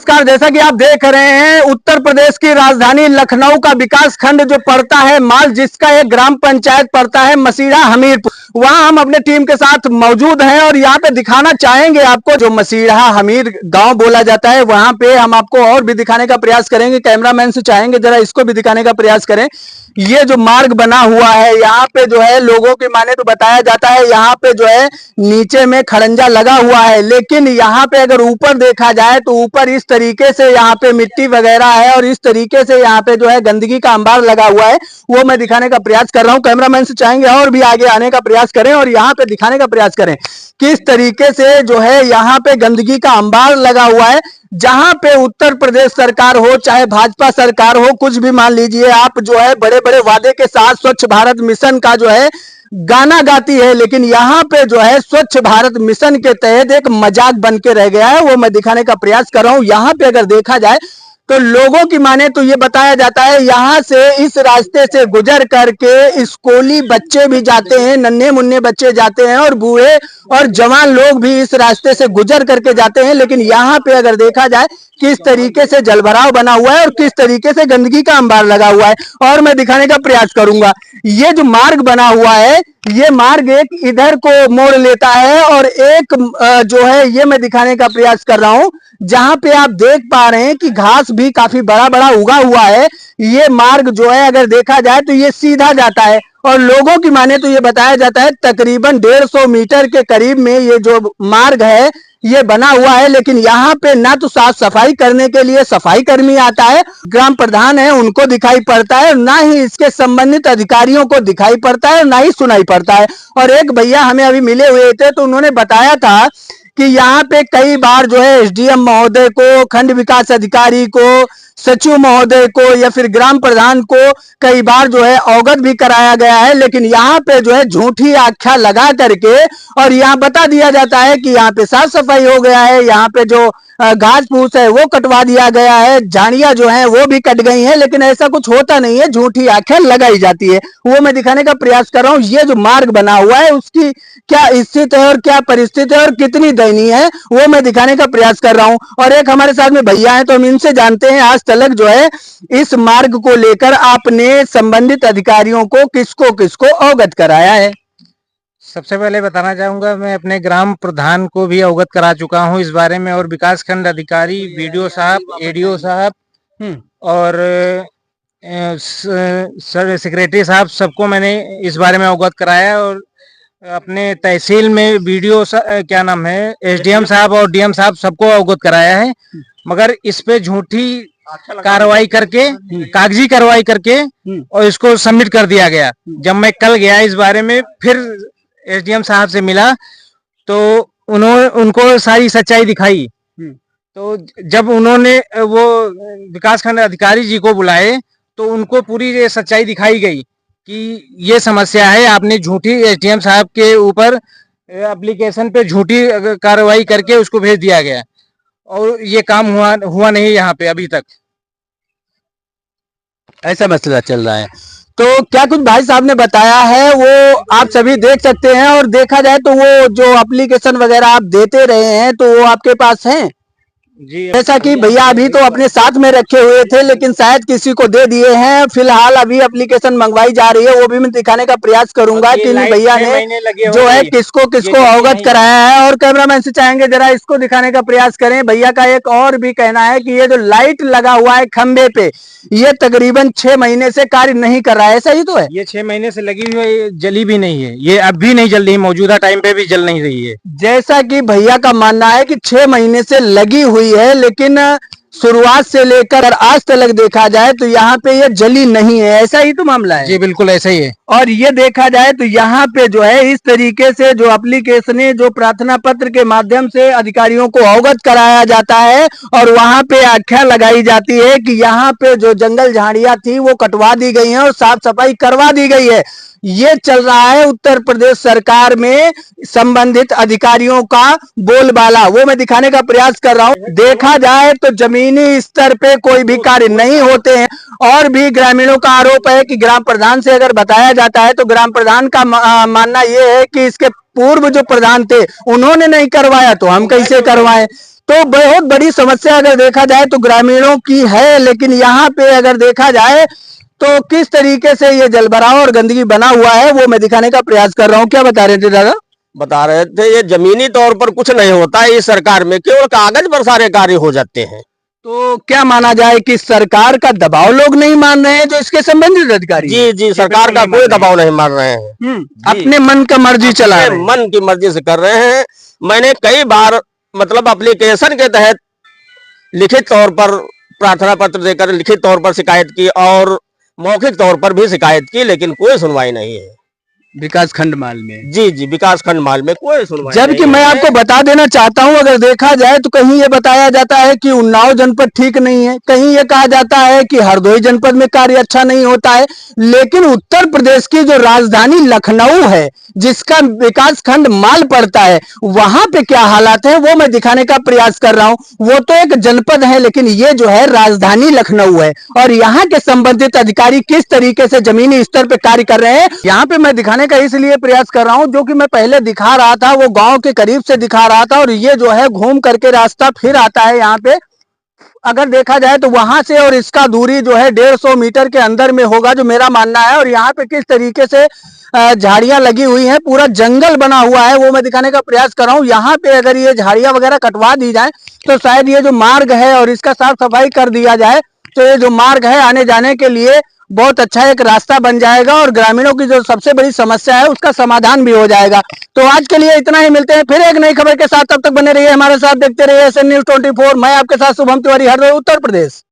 नमस्कार। जैसा कि आप देख रहे हैं, उत्तर प्रदेश की राजधानी लखनऊ का विकास खंड जो पड़ता है माल, जिसका एक ग्राम पंचायत पड़ता है मसीहा हमीरपुर, वहां हम अपने टीम के साथ मौजूद हैं और यहाँ पे दिखाना चाहेंगे आपको जो मसीहा हमीर गांव बोला जाता है, वहां पे हम आपको और भी दिखाने का प्रयास करेंगे। कैमरामैन से चाहेंगे जरा इसको भी दिखाने का प्रयास करें। ये जो मार्ग बना हुआ है यहाँ पे जो है, लोगों की माने तो बताया जाता है यहाँ पे जो है नीचे में खड़ंजा लगा हुआ है, लेकिन यहाँ पे अगर ऊपर देखा जाए तो ऊपर इस तरीके से यहाँ पे मिट्टी वगैरह है और इस तरीके से यहाँ पे जो है गंदगी का अंबार लगा हुआ है, वो मैं दिखाने का प्रयास कर रहा हूँ। कैमरामैन से चाहेंगे और भी आगे आने का प्रयास करें और यहाँ पे दिखाने का प्रयास करें किस तरीके से जो है यहाँ पे गंदगी का अंबार लगा हुआ है। जहां पे उत्तर प्रदेश सरकार हो चाहे भाजपा सरकार हो, कुछ भी मान लीजिए आप, जो है बड़े बड़े वादे के साथ स्वच्छ भारत मिशन का जो है गाना गाती है, लेकिन यहाँ पे जो है स्वच्छ भारत मिशन के तहत एक मजाक बन के रह गया है, वो मैं दिखाने का प्रयास कर रहा हूं। यहाँ पे अगर देखा जाए तो लोगों की माने तो ये बताया जाता है यहाँ से इस रास्ते से गुजर करके स्कूली बच्चे भी जाते हैं, नन्हे मुन्ने बच्चे जाते हैं और बूढ़े और जवान लोग भी इस रास्ते से गुजर करके जाते हैं। लेकिन यहाँ पे अगर देखा जाए किस तरीके से जलभराव बना हुआ है और किस तरीके से गंदगी का अंबार लगा हुआ है, और मैं दिखाने का प्रयास करूंगा। ये जो मार्ग बना हुआ है, ये मार्ग एक इधर को मोड़ लेता है और एक जो है ये मैं दिखाने का प्रयास कर रहा हूं, जहां पे आप देख पा रहे हैं कि घास भी काफी बड़ा बड़ा उगा हुआ है। ये मार्ग जो है अगर देखा जाए तो ये सीधा जाता है और लोगों की माने तो ये बताया जाता है तकरीबन 150 मीटर के करीब में ये जो मार्ग है ये बना हुआ है। लेकिन यहाँ पे ना तो साफ सफाई करने के लिए सफाई कर्मी आता है, ग्राम प्रधान है उनको दिखाई पड़ता है, ना ही इसके संबंधित अधिकारियों को दिखाई पड़ता है, ना ही सुनाई पड़ता है। और एक भैया हमें अभी मिले हुए थे तो उन्होंने बताया था कि यहाँ पे कई बार जो है एसडीएम महोदय को, खंड विकास अधिकारी को, सचिव महोदय को या फिर ग्राम प्रधान को कई बार जो है अवगत भी कराया गया है, लेकिन यहाँ पे जो है झूठी आख्या लगा करके और यहाँ बता दिया जाता है कि यहाँ पे साफ सफाई हो गया है, यहाँ पे जो घास फूस है वो कटवा दिया गया है, झाड़ियां जो है वो भी कट गई हैं, लेकिन ऐसा कुछ होता नहीं है, झूठी आख्या लगाई जाती है। वो मैं दिखाने का प्रयास कर रहा हूँ। ये जो मार्ग बना हुआ है उसकी क्या स्थिति है और क्या परिस्थिति है और कितनी दयनीय है, वो मैं दिखाने का प्रयास कर रहा हूँ। और एक हमारे साथ में भैया है तो हम इनसे जानते हैं आज तक जो है इस मार्ग को लेकर आपने संबंधित अधिकारियों को किसको किसको अवगत कराया है। सबसे पहले बताना चाहूंगा, मैं अपने ग्राम प्रधान को भी अवगत करा चुका हूं इस बारे में, और विकास खंड अधिकारी, बीडीओ साहब, एडीओ साहब और सेक्रेटरी साहब, सबको मैंने इस बारे में अवगत कराया। और अपने तहसील में बीडीओ क्या नाम है, एसडीएम साहब और डीएम साहब, सबको अवगत कराया है। मगर इस पे झूठी कार्रवाई करके, कागजी कार्रवाई करके और इसको सबमिट कर दिया गया। जब मैं कल गया इस बारे में, फिर एसडीएम साहब से मिला तो उनको सारी सच्चाई दिखाई। तो जब उन्होंने वो विकास खंड अधिकारी जी को बुलाए तो उनको पूरी ये सच्चाई दिखाई गई कि ये समस्या है, आपने झूठी एसडीएम साहब के ऊपर एप्लीकेशन पे झूठी कार्रवाई करके उसको भेज दिया गया और ये काम हुआ नहीं यहाँ पे अभी तक। ऐसा मसला चल रहा है। तो क्या कुछ भाई साहब ने बताया है वो आप सभी देख सकते हैं, और देखा जाए तो वो जो एप्लीकेशन वगैरह आप देते रहे हैं तो वो आपके पास हैं जी। जैसा कि भैया अभी तो अपने साथ में रखे हुए थे, लेकिन शायद किसी को दे दिए हैं। फिलहाल अभी एप्लीकेशन मंगवाई जा रही है, वो भी मैं दिखाने का प्रयास करूंगा कि भैया ने जो है किसको किसको अवगत कराया है। और कैमरामैन से चाहेंगे जरा इसको दिखाने का प्रयास करें। भैया का एक और भी कहना है कि ये जो लाइट लगा हुआ है खंबे पे, ये तकरीबन 6 महीने से कार्य नहीं कर रहा है, ऐसा ही तो है? ये 6 महीने से लगी हुई है, जली भी नहीं है, ये अब भी नहीं जल रही, मौजूदा टाइम पे भी जल नहीं रही है। जैसा कि भैया का मानना है कि 6 महीने से लगी हुई है, लेकिन शुरुआत से लेकर आज तक देखा जाए तो यहाँ पे ये जली नहीं है, ऐसा ही तो मामला है? जी बिल्कुल ऐसा ही है। और ये देखा जाए तो यहाँ पे जो है इस तरीके से जो एप्लीकेशन, जो प्रार्थना पत्र के माध्यम से अधिकारियों को अवगत कराया जाता है और वहां पे आख्या लगाई जाती है कि यहाँ पे जो जंगल झाड़ियां थी वो कटवा दी गई हैं और साफ सफाई करवा दी गई है। ये चल रहा है उत्तर प्रदेश सरकार में संबंधित अधिकारियों का बोलबाला, वो मैं दिखाने का प्रयास कर रहा हूं। देखा जाए तो जमीनी स्तर पे कोई भी कार्य नहीं होते हैं और भी ग्रामीणों का आरोप है कि ग्राम प्रधान से अगर बताया जाता है तो ग्राम प्रधान का मानना यह है कि इसके पूर्व जो प्रधान थे उन्होंने नहीं करवाया तो हम कैसे करवाएं। तो बहुत बड़ी समस्या अगर देखा जाए तो ग्रामीणों की है, लेकिन यहाँ पे अगर देखा जाए तो किस तरीके से ये जलभराव और गंदगी बना हुआ है वो मैं दिखाने का प्रयास कर रहा हूँ। क्या बता रहे थे दादा? बता रहे थे ये जमीनी तौर पर कुछ नहीं होता है इस सरकार में, केवल कागज पर सारे कार्य हो जाते हैं। तो क्या माना जाए कि सरकार का दबाव लोग नहीं मान रहे हैं जो इसके संबंधित अधिकारी? जी जी, सरकार का कोई दबाव नहीं मान रहे हैं। अपने मन का मर्जी चला रहे हैं। मन की मर्जी से कर रहे हैं। मैंने कई बार मतलब एप्लीकेशन के तहत लिखित तौर पर प्रार्थना पत्र देकर लिखित तौर पर शिकायत की और मौखिक तौर पर भी शिकायत की, लेकिन कोई सुनवाई नहीं है। विकास खंड माल में? जी जी, विकास खंड माल में कोई सुनवाई जबकि नहीं मैं है। आपको बता देना चाहता हूं, अगर देखा जाए तो कहीं ये बताया जाता है कि उन्नाव जनपद ठीक नहीं है, कहीं ये कहा जाता है कि हरदोई जनपद में कार्य अच्छा नहीं होता है, लेकिन उत्तर प्रदेश की जो राजधानी लखनऊ है जिसका विकास खंड माल पड़ता है, वहां पे क्या हालात है वो मैं दिखाने का प्रयास कर रहा हूं। वो तो एक जनपद है, लेकिन ये जो है राजधानी लखनऊ है और यहाँ के संबंधित अधिकारी किस तरीके से जमीनी स्तर पे कार्य कर रहे हैं, यहाँ पे मैं दिखाने का इसलिए प्रयास कर रहा हूं जो कि मैं पहले दिखा रहा था वो गांव के करीब से दिखा रहा था और ये जो है घूम करके रास्ता फिर आता है यहाँ पे। अगर देखा जाए तो वहां से और इसका दूरी जो है 150 मीटर के अंदर में होगा जो मेरा मानना है। और यहाँ पे किस तरीके से झाड़ियां लगी हुई हैं, पूरा जंगल बना हुआ है वो मैं दिखाने का प्रयास कर रहा हूँ। यहाँ पे अगर ये झाड़ियां वगैरह कटवा दी जाए तो शायद ये जो मार्ग है और इसका साफ सफाई कर दिया जाए तो ये जो मार्ग है आने जाने के लिए बहुत अच्छा एक रास्ता बन जाएगा और ग्रामीणों की जो सबसे बड़ी समस्या है उसका समाधान भी हो जाएगा। तो आज के लिए इतना ही, मिलते हैं फिर एक नई खबर के साथ। तब तक बने रहिए हमारे साथ, देखते रहिए SN News 24। मैं आपके साथ शुभम तिवारी, हरदोई, उत्तर प्रदेश।